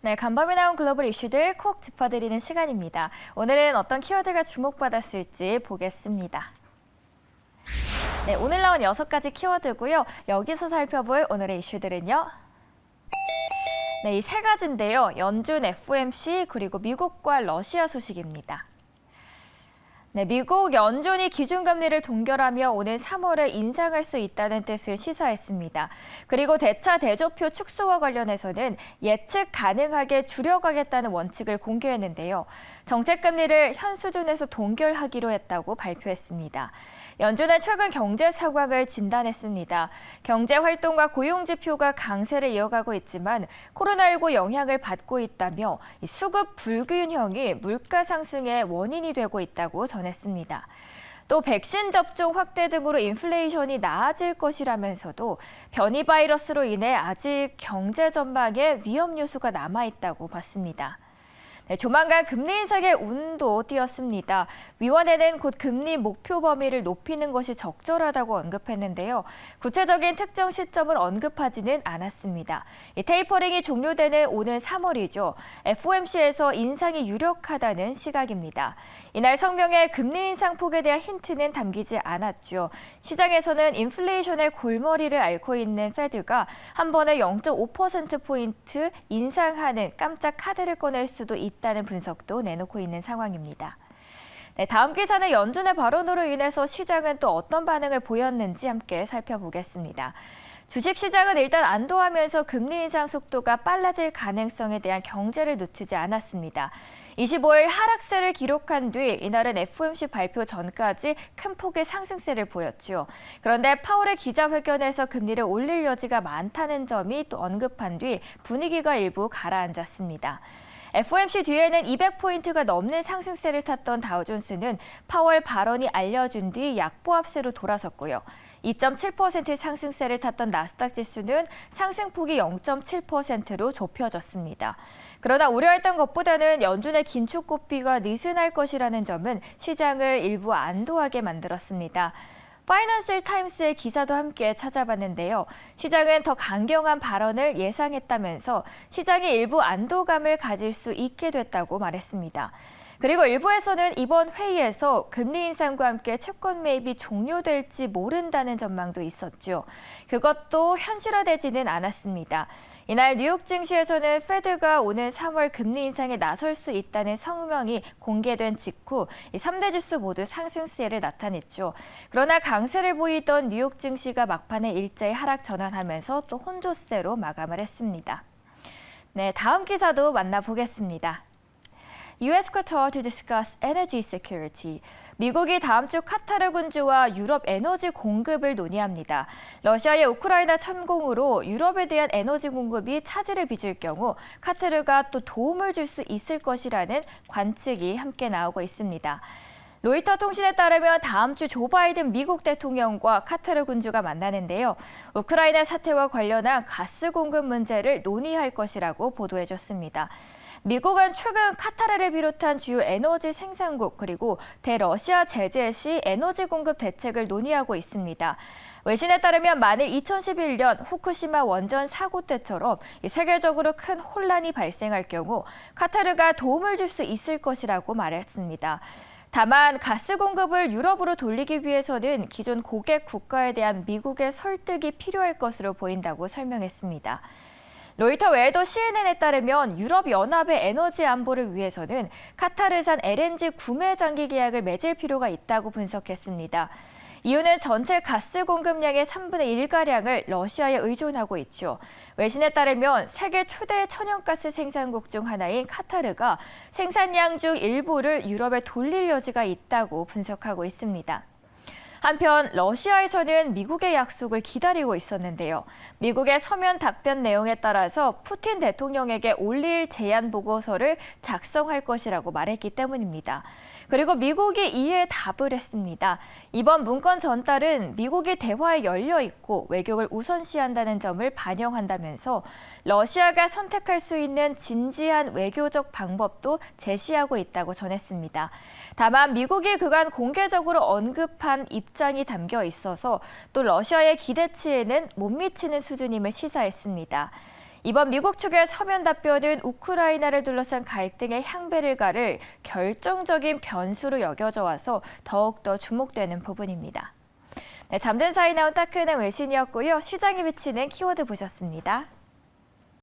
네, 간밤에 나온 글로벌 이슈들 콕 짚어드리는 시간입니다. 오늘은 어떤 키워드가 주목받았을지 보겠습니다. 네, 오늘 나온 6가지 키워드고요. 여기서 살펴볼 오늘의 이슈들은요. 네, 이 3가지인데요. 연준 FOMC 그리고 미국과 러시아 소식입니다. 네, 미국 연준이 기준금리를 동결하며 오는 3월에 인상할 수 있다는 뜻을 시사했습니다. 그리고 대차 대조표 축소와 관련해서는 예측 가능하게 줄여가겠다는 원칙을 공개했는데요. 정책금리를 현 수준에서 동결하기로 했다고 발표했습니다. 연준은 최근 경제 상황을 진단했습니다. 경제 활동과 고용 지표가 강세를 이어가고 있지만 코로나19 영향을 받고 있다며 수급 불균형이 물가 상승의 원인이 되고 있다고 전했습니다. 또 백신 접종 확대 등으로 인플레이션이 나아질 것이라면서도 변이 바이러스로 인해 아직 경제 전망에 위험 요소가 남아있다고 봤습니다. 네, 조만간 금리 인상의 운도 띄었습니다. 위원회는 곧 금리 목표 범위를 높이는 것이 적절하다고 언급했는데요. 구체적인 특정 시점을 언급하지는 않았습니다. 이 테이퍼링이 종료되는 오는 3월이죠. FOMC에서 인상이 유력하다는 시각입니다. 이날 성명에 금리 인상 폭에 대한 힌트는 담기지 않았죠. 시장에서는 인플레이션의 골머리를 앓고 있는 페드가 한 번에 0.5%포인트 인상하는 깜짝 카드를 꺼낼 수도 있다는 분석도 내놓고 있는 상황입니다. 네, 다음 기사는 연준의 발언으로 인해서 시장은 또 어떤 반응을 보였는지 함께 살펴보겠습니다. 주식시장은 일단 안도하면서 금리 인상 속도가 빨라질 가능성에 대한 경제를 늦추지 않았습니다. 25일 하락세를 기록한 뒤 이날은 FOMC 발표 전까지 큰 폭의 상승세를 보였죠. 그런데 파월의 기자회견에서 금리를 올릴 여지가 많다는 점이 또 언급한 뒤 분위기가 일부 가라앉았습니다. FOMC 뒤에는 200포인트가 넘는 상승세를 탔던 다우존스는 파월 발언이 알려준 뒤 약보합세로 돌아섰고요. 2.7% 상승세를 탔던 나스닥 지수는 상승폭이 0.7%로 좁혀졌습니다. 그러나 우려했던 것보다는 연준의 긴축 고삐가 느슨할 것이라는 점은 시장을 일부 안도하게 만들었습니다. 파이낸셜 타임스의 기사도 함께 찾아봤는데요. 시장은 더 강경한 발언을 예상했다면서 시장이 일부 안도감을 가질 수 있게 됐다고 말했습니다. 그리고 일부에서는 이번 회의에서 금리 인상과 함께 채권 매입이 종료될지 모른다는 전망도 있었죠. 그것도 현실화되지는 않았습니다. 이날 뉴욕 증시에서는 페드가 오는 3월 금리 인상에 나설 수 있다는 성명이 공개된 직후 3대 지수 모두 상승세를 나타냈죠. 그러나 강세를 보이던 뉴욕 증시가 막판에 일제히 하락 전환하면서 또 혼조세로 마감을 했습니다. 네, 다음 기사도 만나보겠습니다. U.S. Qatar to discuss energy security. 미국이 다음 주 카타르 군주와 유럽 에너지 공급을 논의합니다. 러시아의 우크라이나 침공으로 유럽에 대한 에너지 공급이 차질을 빚을 경우 카타르가 또 도움을 줄 수 있을 것이라는 관측이 함께 나오고 있습니다. 로이터 통신에 따르면 다음 주 조 바이든 미국 대통령과 카타르 군주가 만나는데요. 우크라이나 사태와 관련한 가스 공급 문제를 논의할 것이라고 보도해줬습니다. 미국은 최근 카타르를 비롯한 주요 에너지 생산국 그리고 대러시아 제재 시 에너지 공급 대책을 논의하고 있습니다. 외신에 따르면 만일 2011년 후쿠시마 원전 사고 때처럼 세계적으로 큰 혼란이 발생할 경우 카타르가 도움을 줄 수 있을 것이라고 말했습니다. 다만 가스 공급을 유럽으로 돌리기 위해서는 기존 고객 국가에 대한 미국의 설득이 필요할 것으로 보인다고 설명했습니다. 로이터 외에도 CNN에 따르면 유럽연합의 에너지 안보를 위해서는 카타르산 LNG 구매 장기 계약을 맺을 필요가 있다고 분석했습니다. 이유는 전체 가스 공급량의 3분의 1가량을 러시아에 의존하고 있죠. 외신에 따르면 세계 초대 천연가스 생산국 중 하나인 카타르가 생산량 중 일부를 유럽에 돌릴 여지가 있다고 분석하고 있습니다. 한편 러시아에서는 미국의 약속을 기다리고 있었는데요. 미국의 서면 답변 내용에 따라서 푸틴 대통령에게 올릴 제안 보고서를 작성할 것이라고 말했기 때문입니다. 그리고 미국이 이에 답을 했습니다. 이번 문건 전달은 미국이 대화에 열려 있고 외교를 우선시한다는 점을 반영한다면서 러시아가 선택할 수 있는 진지한 외교적 방법도 제시하고 있다고 전했습니다. 다만 미국이 그간 공개적으로 언급한 입장이 담겨 있어서 또 러시아의 기대치에는 못 미치는 수준임을 시사했습니다. 이번 미국 측의 서면 답변은 우크라이나를 둘러싼 갈등의 향배를 가를 결정적인 변수로 여겨져 와서 더욱더 주목되는 부분입니다. 네, 잠든 사이 나온 따끈한 외신이었고요. 시장에 비치는 키워드 보셨습니다.